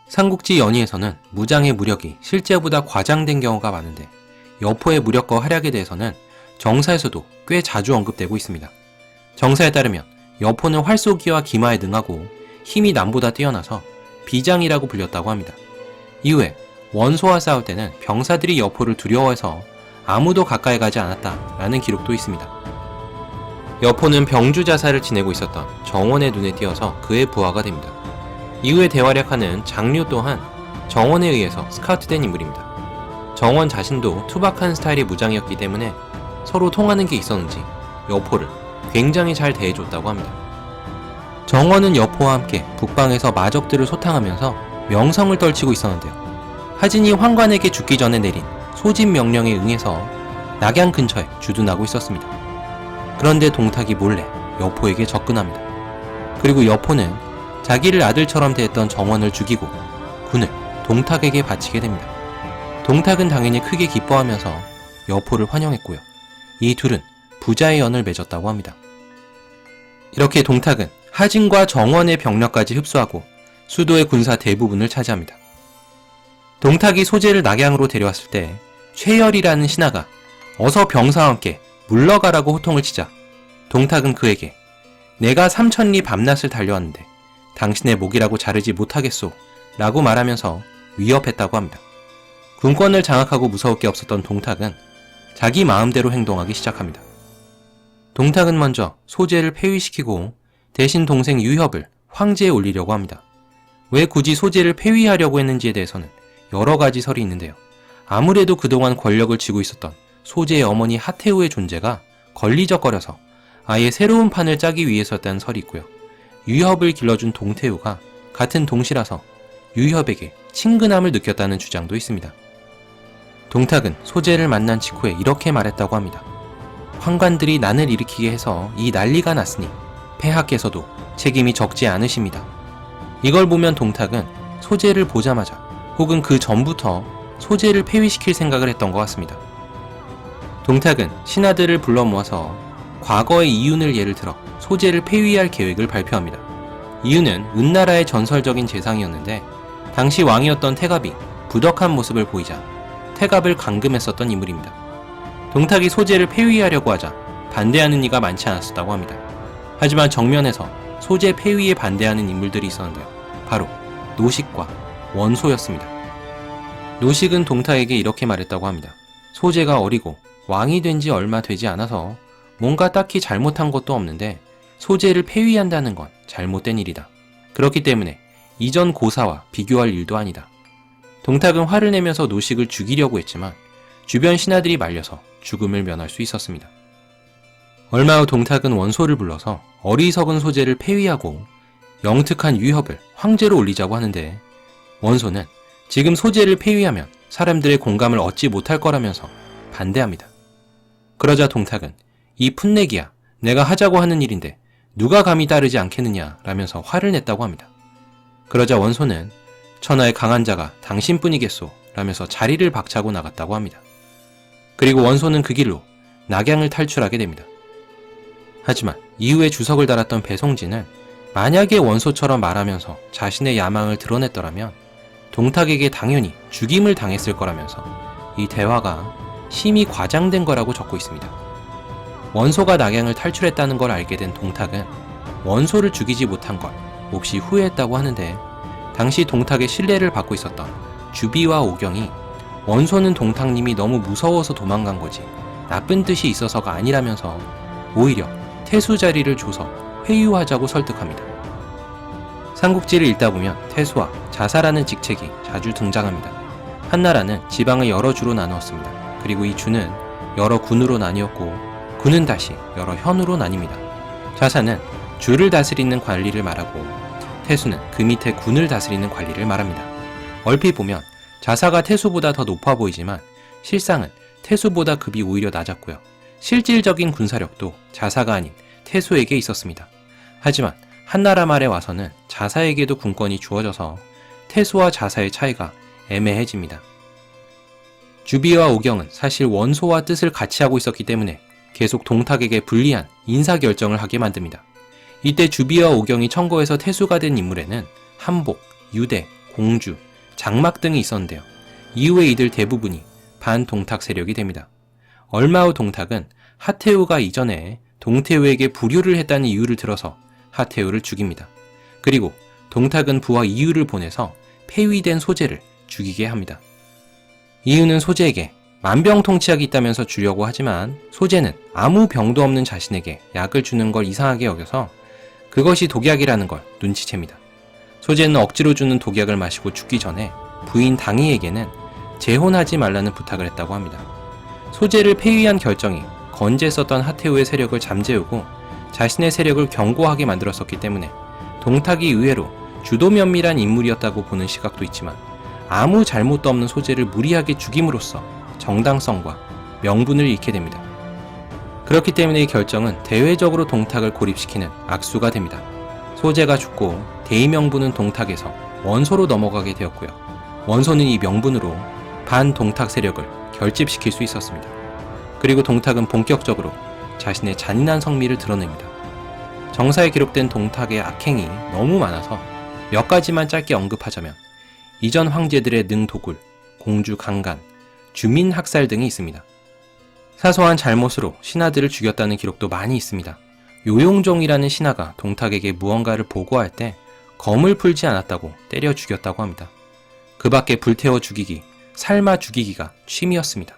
삼국지 연의에서는 무장의 무력이 실제보다 과장된 경우가 많은데 여포의 무력과 활약에 대해서는 정사에서도 꽤 자주 언급되고 있습니다. 정사에 따르면 여포는 활쏘기와 기마에 능하고 힘이 남보다 뛰어나서 비장이라고 불렸다고 합니다. 이후에 원소와 싸울 때는 병사들이 여포를 두려워해서 아무도 가까이 가지 않았다라는 기록도 있습니다. 여포는 병주 자사를 지내고 있었던 정원의 눈에 띄어서 그의 부하가 됩니다. 이후에 대활약하는 장류 또한 정원에 의해서 스카우트된 인물입니다. 정원 자신도 투박한 스타일의 무장이었기 때문에 서로 통하는 게 있었는지 여포를 굉장히 잘 대해줬다고 합니다. 정원은 여포와 함께 북방에서 마적들을 소탕하면서 명성을 떨치고 있었는데요. 하진이 환관에게 죽기 전에 내린 소집 명령에 응해서 낙양 근처에 주둔하고 있었습니다. 그런데 동탁이 몰래 여포에게 접근합니다. 그리고 여포는 자기를 아들처럼 대했던 정원을 죽이고 군을 동탁에게 바치게 됩니다. 동탁은 당연히 크게 기뻐하면서 여포를 환영했고요. 이 둘은 부자의 연을 맺었다고 합니다. 이렇게 동탁은 하진과 정원의 병력까지 흡수하고 수도의 군사 대부분을 차지합니다. 동탁이 소재를 낙양으로 데려왔을 때 최열이라는 신하가 어서 병사와 함께 물러가라고 호통을 치자 동탁은 그에게 내가 3000리 밤낮을 달려왔는데 당신의 목이라고 자르지 못하겠소 라고 말하면서 위협했다고 합니다. 군권을 장악하고 무서울 게 없었던 동탁은 자기 마음대로 행동하기 시작합니다. 동탁은 먼저 소재를 폐위시키고 대신 동생 유협을 황제에 올리려고 합니다. 왜 굳이 소재를 폐위하려고 했는지에 대해서는 여러 가지 설이 있는데요. 아무래도 그동안 권력을 쥐고 있었던 소재의 어머니 하태우의 존재가 걸리적거려서 아예 새로운 판을 짜기 위해서였다는 설이 있고요. 유협을 길러준 동태우가 같은 동시라서 유협에게 친근함을 느꼈다는 주장도 있습니다. 동탁은 소재를 만난 직후에 이렇게 말했다고 합니다. 환관들이 난을 일으키게 해서 이 난리가 났으니 폐하께서도 책임이 적지 않으십니다. 이걸 보면 동탁은 소재를 보자마자 혹은 그 전부터 소재를 폐위시킬 생각을 했던 것 같습니다. 동탁은 신하들을 불러 모아서 과거의 이윤을 예를 들어 소재를 폐위할 계획을 발표합니다. 이윤은 은나라의 전설적인 재상이었는데 당시 왕이었던 태갑이 부덕한 모습을 보이자 태갑을 감금했었던 인물입니다. 동탁이 소재를 폐위하려고 하자 반대하는 이가 많지 않았었다고 합니다. 하지만 정면에서 소재 폐위에 반대하는 인물들이 있었는데요. 바로 노식과 원소였습니다. 노식은 동탁에게 이렇게 말했다고 합니다. 소재가 어리고 왕이 된 지 얼마 되지 않아서 뭔가 딱히 잘못한 것도 없는데 소재를 폐위한다는 건 잘못된 일이다. 그렇기 때문에 이전 고사와 비교할 일도 아니다. 동탁은 화를 내면서 노식을 죽이려고 했지만 주변 신하들이 말려서 죽음을 면할 수 있었습니다. 얼마 후 동탁은 원소를 불러서 어리석은 소재를 폐위하고 영특한 유협을 황제로 올리자고 하는데 원소는 지금 소재를 폐위하면 사람들의 공감을 얻지 못할 거라면서 반대합니다. 그러자 동탁은 이 풋내기야 내가 하자고 하는 일인데 누가 감히 따르지 않겠느냐 라면서 화를 냈다고 합니다. 그러자 원소는 천하의 강한 자가 당신뿐이겠소 라면서 자리를 박차고 나갔다고 합니다. 그리고 원소는 그 길로 낙양을 탈출하게 됩니다. 하지만 이후에 주석을 달았던 배송진은 만약에 원소처럼 말하면서 자신의 야망을 드러냈더라면 동탁에게 당연히 죽임을 당했을 거라면서 이 대화가 심히 과장된 거라고 적고 있습니다. 원소가 낙양을 탈출했다는 걸 알게 된 동탁은 원소를 죽이지 못한 걸 몹시 후회했다고 하는데 당시 동탁의 신뢰를 받고 있었던 주비와 오경이 원소는 동탁님이 너무 무서워서 도망간 거지 나쁜 뜻이 있어서가 아니라면서 오히려 태수 자리를 줘서 회유하자고 설득합니다. 삼국지를 읽다 보면 태수와 자사라는 직책이 자주 등장합니다. 한나라는 지방을 여러 주로 나누었습니다. 그리고 이 주는 여러 군으로 나뉘었고 군은 다시 여러 현으로 나뉩니다. 자사는 주를 다스리는 관리를 말하고 태수는 그 밑에 군을 다스리는 관리를 말합니다. 얼핏 보면 자사가 태수보다 더 높아 보이지만 실상은 태수보다 급이 오히려 낮았고요. 실질적인 군사력도 자사가 아닌 태수에게 있었습니다. 하지만 한나라 말에 와서는 자사에게도 군권이 주어져서 태수와 자사의 차이가 애매해집니다. 주비와 오경은 사실 원소와 뜻을 같이 하고 있었기 때문에 계속 동탁에게 불리한 인사결정을 하게 만듭니다. 이때 주비와 오경이 청거해서 태수가 된 인물에는 한복, 유대, 공주, 장막 등이 있었는데요. 이후에 이들 대부분이 반동탁 세력이 됩니다. 얼마 후 동탁은 하태우가 이전에 동태우에게 불효를 했다는 이유를 들어서 하태우를 죽입니다. 그리고 동탁은 부하 이유를 보내서 폐위된 소재를 죽이게 합니다. 이유는 소재에게 만병통치약이 있다면서 주려고 하지만 소재는 아무 병도 없는 자신에게 약을 주는 걸 이상하게 여겨서 그것이 독약이라는 걸 눈치챕니다. 소재는 억지로 주는 독약을 마시고 죽기 전에 부인 당희에게는 재혼하지 말라는 부탁을 했다고 합니다. 소재를 폐위한 결정이 건재했었던 하태우의 세력을 잠재우고 자신의 세력을 견고하게 만들었었기 때문에 동탁이 의외로 주도 면밀한 인물이었다고 보는 시각도 있지만 아무 잘못도 없는 소재를 무리하게 죽임으로써 정당성과 명분을 잃게 됩니다. 그렇기 때문에 이 결정은 대외적으로 동탁을 고립시키는 악수가 됩니다. 소재가 죽고 대의명분은 동탁에서 원소로 넘어가게 되었고요. 원소는 이 명분으로 반동탁 세력을 결집시킬 수 있었습니다. 그리고 동탁은 본격적으로 자신의 잔인한 성미를 드러냅니다. 정사에 기록된 동탁의 악행이 너무 많아서 몇 가지만 짧게 언급하자면 이전 황제들의 능도굴, 공주 강간, 주민 학살 등이 있습니다. 사소한 잘못으로 신하들을 죽였다는 기록도 많이 있습니다. 요용종이라는 신하가 동탁에게 무언가를 보고할 때 검을 풀지 않았다고 때려 죽였다고 합니다. 그 밖에 불태워 죽이기, 삶아 죽이기가 취미였습니다.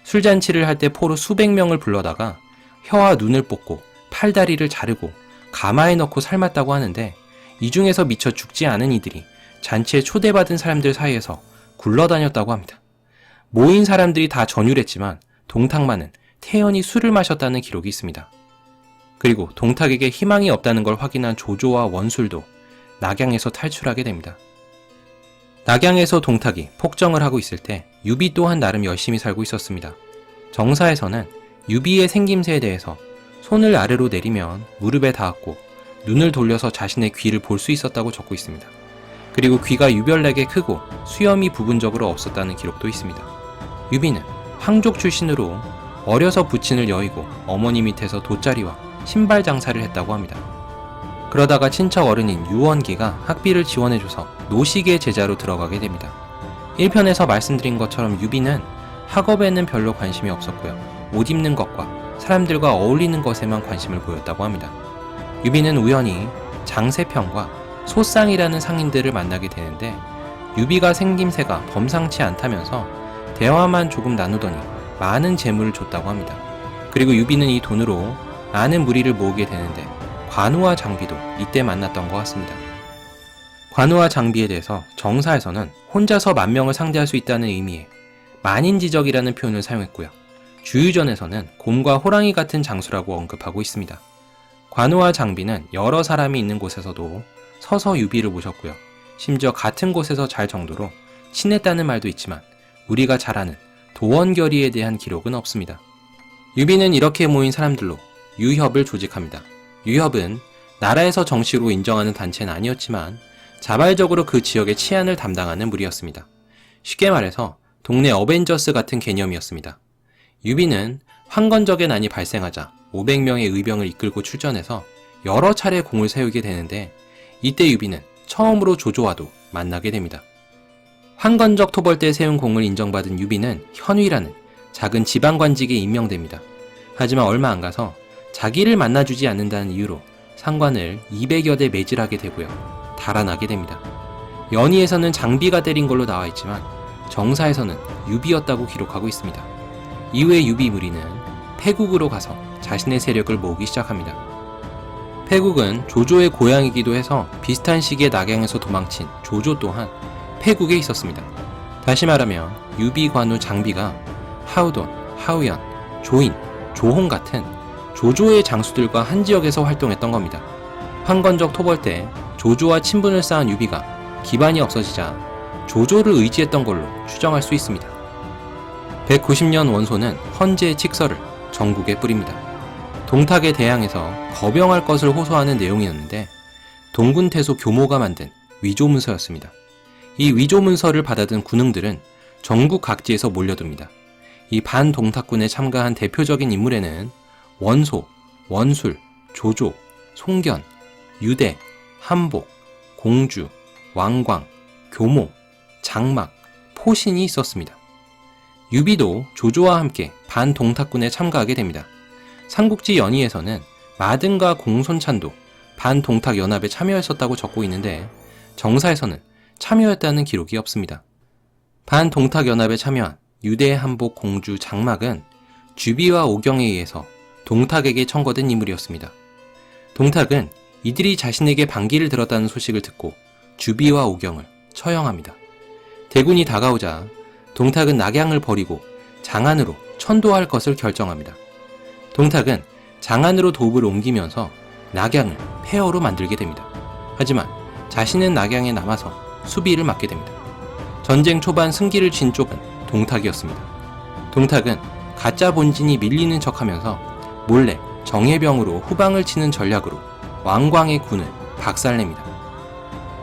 술잔치를 할 때 포로 수백 명을 불러다가 혀와 눈을 뽑고 팔다리를 자르고 가마에 넣고 삶았다고 하는데 이 중에서 미처 죽지 않은 이들이 잔치에 초대받은 사람들 사이에서 굴러다녔다고 합니다. 모인 사람들이 다 전율했지만 동탁만은 태연히 술을 마셨다는 기록이 있습니다. 그리고 동탁에게 희망이 없다는 걸 확인한 조조와 원술도 낙양에서 탈출하게 됩니다. 낙양에서 동탁이 폭정을 하고 있을 때 유비 또한 나름 열심히 살고 있었습니다. 정사에서는 유비의 생김새에 대해서 손을 아래로 내리면 무릎에 닿았고 눈을 돌려서 자신의 귀를 볼 수 있었다고 적고 있습니다. 그리고 귀가 유별나게 크고 수염이 부분적으로 없었다는 기록도 있습니다. 유비는 황족 출신으로 어려서 부친을 여의고 어머니 밑에서 돗자리와 신발 장사를 했다고 합니다. 그러다가 친척 어른인 유원기가 학비를 지원해줘서 노식의 제자로 들어가게 됩니다. 1편에서 말씀드린 것처럼 유비는 학업에는 별로 관심이 없었고요. 옷 입는 것과 사람들과 어울리는 것에만 관심을 보였다고 합니다. 유비는 우연히 장세평과 소쌍이라는 상인들을 만나게 되는데 유비가 생김새가 범상치 않다면서 대화만 조금 나누더니 많은 재물을 줬다고 합니다. 그리고 유비는 이 돈으로 많은 무리를 모으게 되는데 관우와 장비도 이때 만났던 것 같습니다. 관우와 장비에 대해서 정사에서는 혼자서 10,000명을 상대할 수 있다는 의미의 만인지적이라는 표현을 사용했고요. 주유전에서는 곰과 호랑이 같은 장수라고 언급하고 있습니다. 관우와 장비는 여러 사람이 있는 곳에서도 서서 유비를 모셨고요. 심지어 같은 곳에서 잘 정도로 친했다는 말도 있지만 우리가 잘 아는 도원결의에 대한 기록은 없습니다. 유비는 이렇게 모인 사람들로 유협을 조직합니다. 유협은 나라에서 정식으로 인정하는 단체는 아니었지만 자발적으로 그 지역의 치안을 담당하는 무리였습니다. 쉽게 말해서 동네 어벤져스 같은 개념이었습니다. 유비는 황건적의 난이 발생하자 500명의 의병을 이끌고 출전해서 여러 차례 공을 세우게 되는데 이때 유비는 처음으로 조조와도 만나게 됩니다. 황건적 토벌 때 세운 공을 인정받은 유비는 현위라는 작은 지방관직에 임명됩니다. 하지만 얼마 안 가서 자기를 만나주지 않는다는 이유로 상관을 200여 대 매질하게 되고요. 달아나게 됩니다. 연희에서는 장비가 때린 걸로 나와 있지만 정사에서는 유비였다고 기록하고 있습니다. 이후에 유비 무리는 패국으로 가서 자신의 세력을 모으기 시작합니다. 패국은 조조의 고향이기도 해서 비슷한 시기에 낙양에서 도망친 조조 또한 패국에 있었습니다. 다시 말하면 유비, 관우, 장비가 하우돈, 하우연, 조인, 조홍 같은 조조의 장수들과 한 지역에서 활동했던 겁니다. 황건적 토벌 때 조조와 친분을 쌓은 유비가 기반이 없어지자 조조를 의지했던 걸로 추정할 수 있습니다. 190년 원소는 헌제의 칙서를 전국에 뿌립니다. 동탁에 대항해서 거병할 것을 호소하는 내용이었는데 동군태소 교모가 만든 위조문서였습니다. 이 위조문서를 받아든 군웅들은 전국 각지에서 몰려듭니다. 이 반동탁군에 참가한 대표적인 인물에는 원소, 원술, 조조, 송견, 유대, 한복, 공주, 왕광, 교모, 장막, 포신이 있었습니다. 유비도 조조와 함께 반동탁군에 참가하게 됩니다. 삼국지 연의에서는 마등과 공손찬도 반동탁연합에 참여했었다고 적고 있는데 정사에서는 참여했다는 기록이 없습니다. 반동탁연합에 참여한 유대 한복 공주 장막은 주비와 오경에 의해서 동탁에게 청거된 인물이었습니다. 동탁은 이들이 자신에게 반기를 들었다는 소식을 듣고 주비와 오경을 처형합니다. 대군이 다가오자 동탁은 낙양을 버리고 장안으로 천도할 것을 결정합니다. 동탁은 장안으로 도읍을 옮기면서 낙양을 폐허로 만들게 됩니다. 하지만 자신은 낙양에 남아서 수비를 맡게 됩니다. 전쟁 초반 승기를 쥔 쪽은 동탁이었습니다. 동탁은 가짜 본진이 밀리는 척하면서 몰래 정예병으로 후방을 치는 전략으로 왕광의 군을 박살냅니다.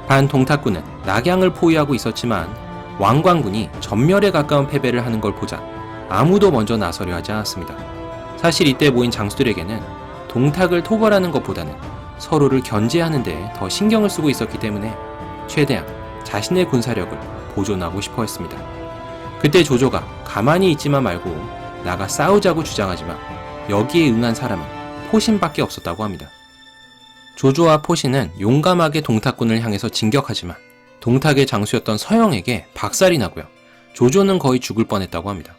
반동탁군은 낙양을 포위하고 있었지만 왕광군이 전멸에 가까운 패배를 하는 걸 보자 아무도 먼저 나서려 하지 않았습니다. 사실 이때 모인 장수들에게는 동탁을 토벌하는 것보다는 서로를 견제하는 데 더 신경을 쓰고 있었기 때문에 최대한 자신의 군사력을 보존하고 싶어 했습니다. 그때 조조가 가만히 있지만 말고 나가 싸우자고 주장하지만 여기에 응한 사람은 포신밖에 없었다고 합니다. 조조와 포신은 용감하게 동탁군을 향해서 진격하지만 동탁의 장수였던 서영에게 박살이 나고요. 조조는 거의 죽을 뻔했다고 합니다.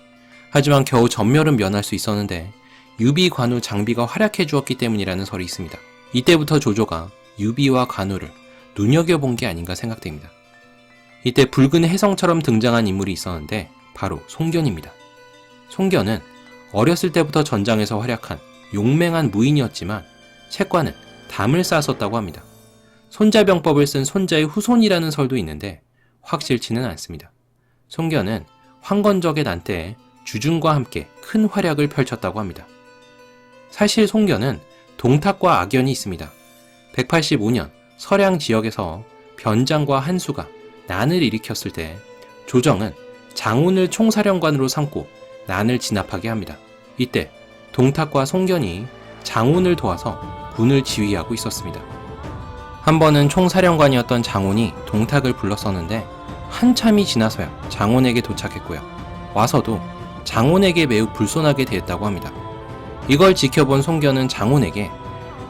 하지만 겨우 전멸은 면할 수 있었는데 유비, 관우, 장비가 활약해 주었기 때문이라는 설이 있습니다. 이때부터 조조가 유비와 관우를 눈여겨본 게 아닌가 생각됩니다. 이때 붉은 혜성처럼 등장한 인물이 있었는데 바로 송견입니다. 송견은 어렸을 때부터 전장에서 활약한 용맹한 무인이었지만 책과는 담을 쌓았었다고 합니다. 손자병법을 쓴 손자의 후손이라는 설도 있는데 확실치는 않습니다. 송견은 황건적의 난때에 주중과 함께 큰 활약을 펼쳤다고 합니다. 사실 송견은 동탁과 악연이 있습니다. 185년 서량 지역에서 변장과 한수가 난을 일으켰을 때 조정은 장훈을 총사령관으로 삼고 난을 진압하게 합니다. 이때 동탁과 송견이 장훈을 도와서 군을 지휘하고 있었습니다. 한 번은 총사령관이었던 장훈이 동탁을 불렀었는데 한참이 지나서야 장훈에게 도착했고요. 와서도 장훈에게 매우 불손하게 대했다고 합니다. 이걸 지켜본 송견은 장훈에게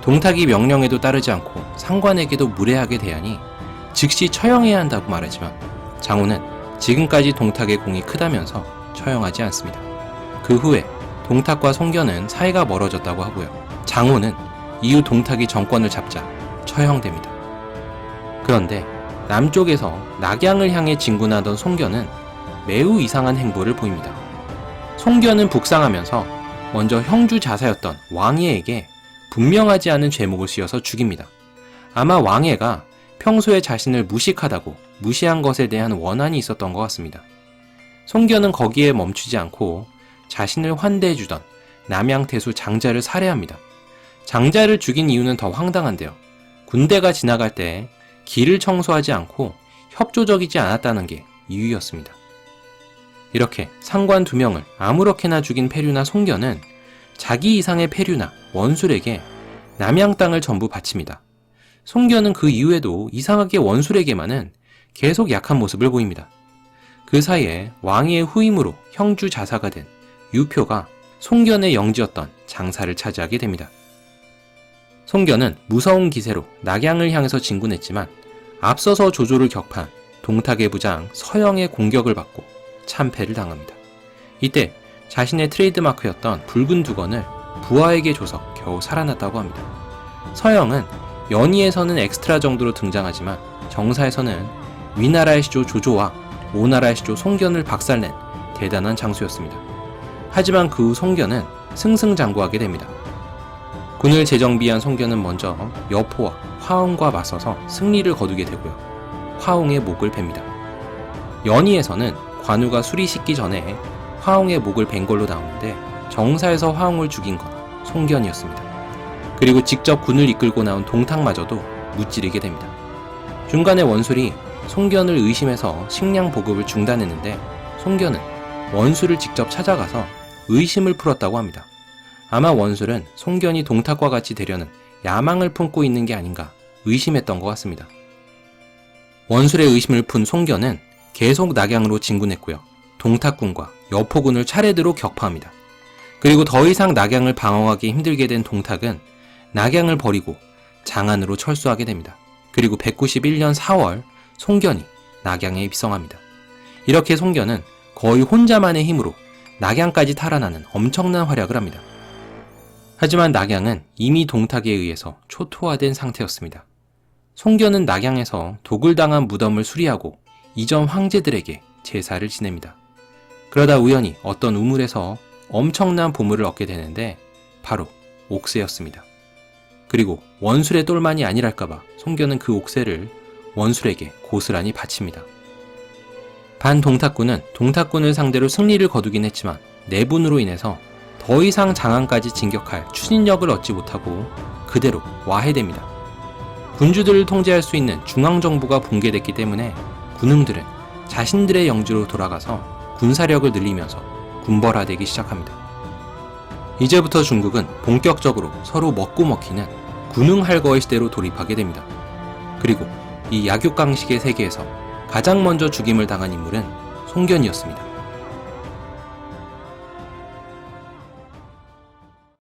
동탁이 명령에도 따르지 않고 상관에게도 무례하게 대하니 즉시 처형해야 한다고 말하지만 장훈은 지금까지 동탁의 공이 크다면서 처형하지 않습니다. 그 후에 동탁과 송견은 사이가 멀어졌다고 하고요. 장훈은 이후 동탁이 정권을 잡자 처형됩니다. 그런데 남쪽에서 낙양을 향해 진군하던 송견은 매우 이상한 행보를 보입니다. 송견은 북상하면서 먼저 형주 자사였던 왕예에게 분명하지 않은 죄목을 씌워서 죽입니다. 아마 왕예가 평소에 자신을 무식하다고 무시한 것에 대한 원한이 있었던 것 같습니다. 송견은 거기에 멈추지 않고 자신을 환대해주던 남양태수 장자를 살해합니다. 장자를 죽인 이유는 더 황당한데요. 군대가 지나갈 때 길을 청소하지 않고 협조적이지 않았다는 게 이유였습니다. 이렇게 상관 2명을 아무렇게나 죽인 패류나 송견은 자기 이상의 패류나 원술에게 남양 땅을 전부 바칩니다. 송견은 그 이후에도 이상하게 원술에게만은 계속 약한 모습을 보입니다. 그 사이에 왕위의 후임으로 형주 자사가 된 유표가 송견의 영지였던 장사를 차지하게 됩니다. 송견은 무서운 기세로 낙양을 향해서 진군했지만 앞서서 조조를 격파한 동탁의 부장 서영의 공격을 받고 참패를 당합니다. 이때 자신의 트레이드마크였던 붉은 두건을 부하에게 줘서 겨우 살아났다고 합니다. 서영은 연의에서는 엑스트라 정도로 등장하지만 정사에서는 위나라의 시조 조조와 오나라의 시조 송견을 박살낸 대단한 장수였습니다. 하지만 그 후 송견은 승승장구하게 됩니다. 군을 재정비한 송견은 먼저 여포와 화웅과 맞서서 승리를 거두게 되고요. 화웅의 목을 베니다. 연의에서는 관우가 술이 식기 전에 화웅의 목을 벤 걸로 나오는데 정사에서 화웅을 죽인 건 송견이었습니다. 그리고 직접 군을 이끌고 나온 동탁마저도 무찌르게 됩니다. 중간에 원술이 송견을 의심해서 식량 보급을 중단했는데 송견은 원술을 직접 찾아가서 의심을 풀었다고 합니다. 아마 원술은 송견이 동탁과 같이 되려는 야망을 품고 있는 게 아닌가 의심했던 것 같습니다. 원술의 의심을 푼 송견은 계속 낙양으로 진군했고요. 동탁군과 여포군을 차례대로 격파합니다. 그리고 더 이상 낙양을 방어하기 힘들게 된 동탁은 낙양을 버리고 장안으로 철수하게 됩니다. 그리고 191년 4월 송견이 낙양에 입성합니다. 이렇게 송견은 거의 혼자만의 힘으로 낙양까지 탈환하는 엄청난 활약을 합니다. 하지만 낙양은 이미 동탁에 의해서 초토화된 상태였습니다. 송견은 낙양에서 도굴당한 무덤을 수리하고 이전 황제들에게 제사를 지냅니다. 그러다 우연히 어떤 우물에서 엄청난 보물을 얻게 되는데 바로 옥새였습니다. 그리고 원술의 똘만이 아니랄까봐 송견은 그 옥새를 원술에게 고스란히 바칩니다. 반동탁군은 동탁군을 상대로 승리를 거두긴 했지만 내분으로 인해서 더 이상 장안까지 진격할 추진력을 얻지 못하고 그대로 와해됩니다. 군주들을 통제할 수 있는 중앙정부가 붕괴됐기 때문에 군웅들은 자신들의 영지로 돌아가서 군사력을 늘리면서 군벌화되기 시작합니다. 이제부터 중국은 본격적으로 서로 먹고 먹히는 군웅할거의 시대로 돌입하게 됩니다. 그리고 이 약육강식의 세계에서 가장 먼저 죽임을 당한 인물은 송견이었습니다.